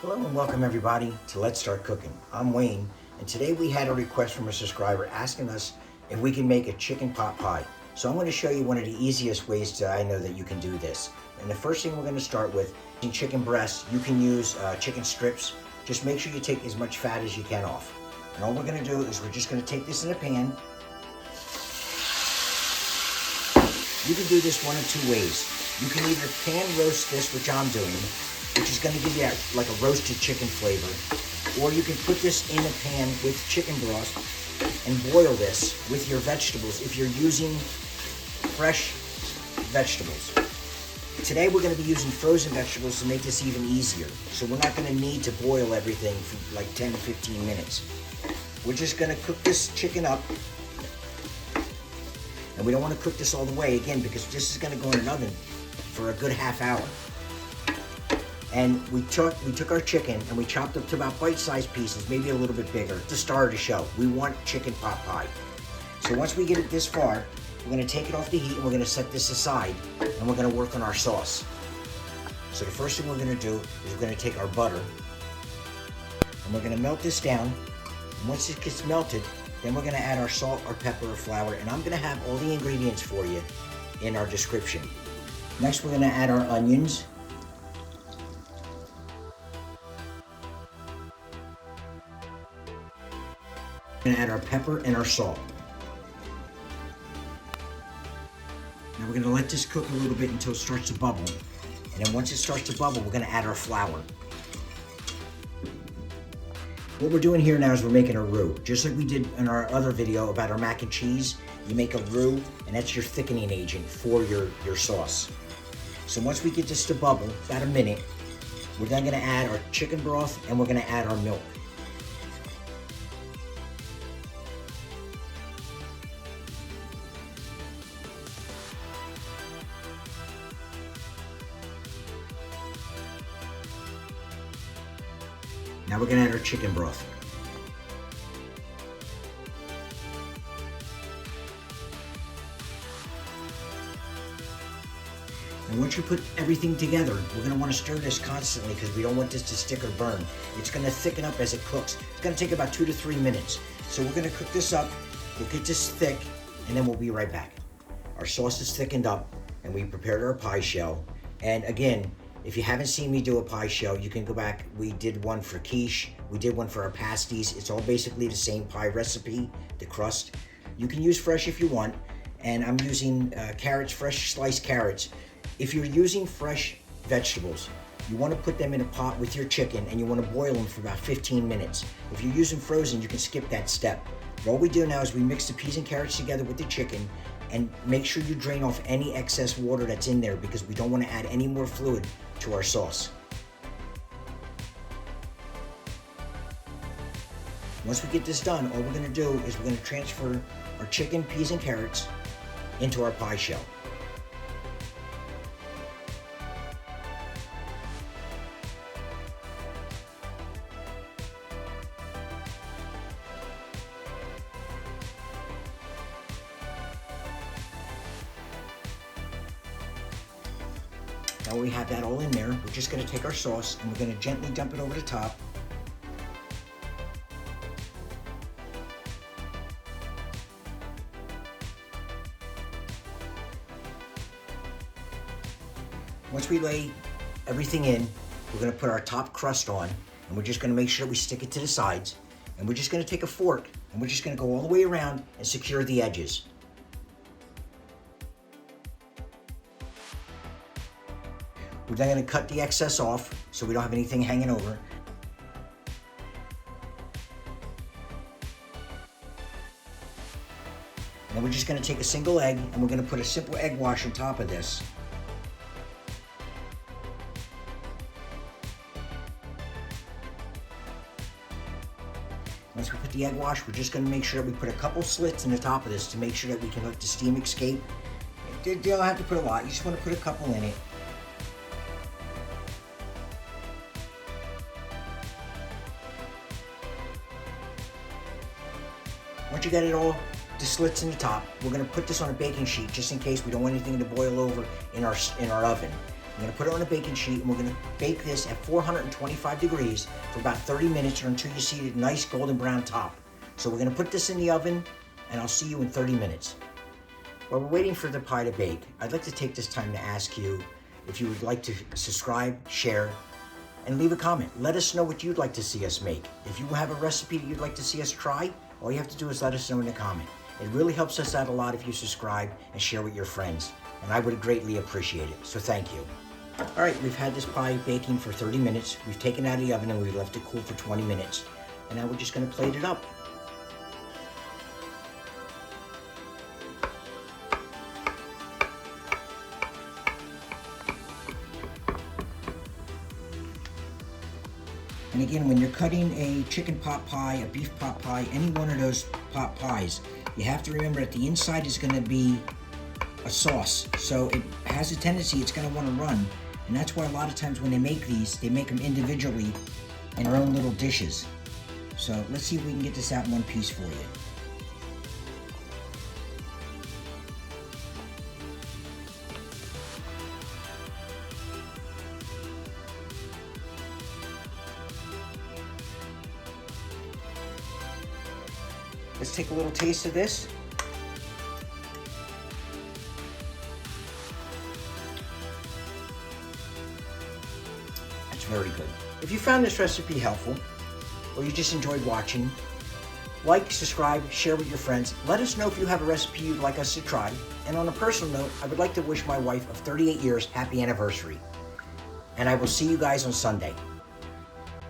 Hello and welcome everybody to Let's Start Cooking. I'm Wayne, and today we had a request from a subscriber asking us if we can make a chicken pot pie. So I'm going to show you one of the easiest ways I know that you can do this. And the first thing we're going to start with is chicken breasts. You can use chicken strips. Just make sure you take as much fat as you can off. And all we're going to do is we're just going to take this in a pan. You can do this one of two ways. You can either pan roast this, which I'm doing, which is going to give you like a roasted chicken flavor, or you can put this in a pan with chicken broth and boil this with your vegetables if you're using fresh vegetables. Today we're going to be using frozen vegetables to make this even easier, so we're not going to need to boil everything for like 10 to 15 minutes. We're just going to cook this chicken up, and we don't want to cook this all the way again because this is going to go in an oven for a good half hour. And we took our chicken and we chopped up to about bite-sized pieces, maybe a little bit bigger, to start the show. We want chicken pot pie. So once we get it this far, we're going to take it off the heat and we're going to set this aside and we're going to work on our sauce. So the first thing we're going to do is we're going to take our butter and we're going to melt this down. And once it gets melted, then we're going to add our salt, our pepper, our flour, and I'm going to have all the ingredients for you in our description. Next, we're going to add our onions. We're going to add our pepper and our salt. Now we're going to let this cook a little bit until it starts to bubble. And then once it starts to bubble, we're going to add our flour. What we're doing here now is we're making a roux. Just like we did in our other video about our mac and cheese, you make a roux, and that's your thickening agent for your sauce. So once we get this to bubble, about a minute, we're then going to add our chicken broth and we're going to add our milk. Now we're going to add our chicken broth. And once you put everything together, we're going to want to stir this constantly because we don't want this to stick or burn. It's going to thicken up as it cooks. It's going to take about 2 to 3 minutes. So we're going to cook this up, we'll get this thick, and then we'll be right back. Our sauce is thickened up, and we prepared our pie shell. And again, if you haven't seen me do a pie shell, you can go back. We did one for quiche. We did one for our pasties. It's all basically the same pie recipe, the crust. You can use fresh if you want. And I'm using carrots, fresh sliced carrots. If you're using fresh vegetables, you want to put them in a pot with your chicken and you want to boil them for about 15 minutes. If you're using frozen, you can skip that step. What we do now is we mix the peas and carrots together with the chicken and make sure you drain off any excess water that's in there because we don't want to add any more fluid to our sauce. Once we get this done, all we're going to do is we're going to transfer our chicken, peas, and carrots into our pie shell. Now we have that all in there, we're just going to take our sauce and we're going to gently dump it over the top. Once we lay everything in, we're going to put our top crust on and we're just going to make sure we stick it to the sides. And we're just going to take a fork and we're just going to go all the way around and secure the edges. We're then going to cut the excess off so we don't have anything hanging over. And then we're just going to take a single egg and we're going to put a simple egg wash on top of this. Once we put the egg wash, we're just going to make sure that we put a couple slits in the top of this to make sure that we can let the steam escape. You don't have to put a lot, you just want to put a couple in it. Once you get it all, the slits in the top, we're going to put this on a baking sheet just in case we don't want anything to boil over in our oven. I'm gonna put it on a baking sheet and we're gonna bake this at 425 degrees for about 30 minutes or until you see a nice golden brown top. So we're gonna put this in the oven and I'll see you in 30 minutes. While we're waiting for the pie to bake, I'd like to take this time to ask you if you would like to subscribe, share, and leave a comment. Let us know what you'd like to see us make. If you have a recipe that you'd like to see us try, all you have to do is let us know in a comment. It really helps us out a lot if you subscribe and share with your friends, and I would greatly appreciate it, so thank you. All right, we've had this pie baking for 30 minutes. We've taken it out of the oven and we've left it cool for 20 minutes. And now we're just gonna plate it up. And again, when you're cutting a chicken pot pie, a beef pot pie, any one of those pot pies, you have to remember that the inside is gonna be a sauce. So it has a tendency, it's gonna wanna run. And that's why a lot of times when they make these, they make them individually in their own little dishes. So let's see if we can get this out in one piece for you. Let's take a little taste of this. That's very good. If you found this recipe helpful, or you just enjoyed watching, like, subscribe, share with your friends. Let us know if you have a recipe you'd like us to try. And on a personal note, I would like to wish my wife of 38 years happy anniversary. And I will see you guys on Sunday.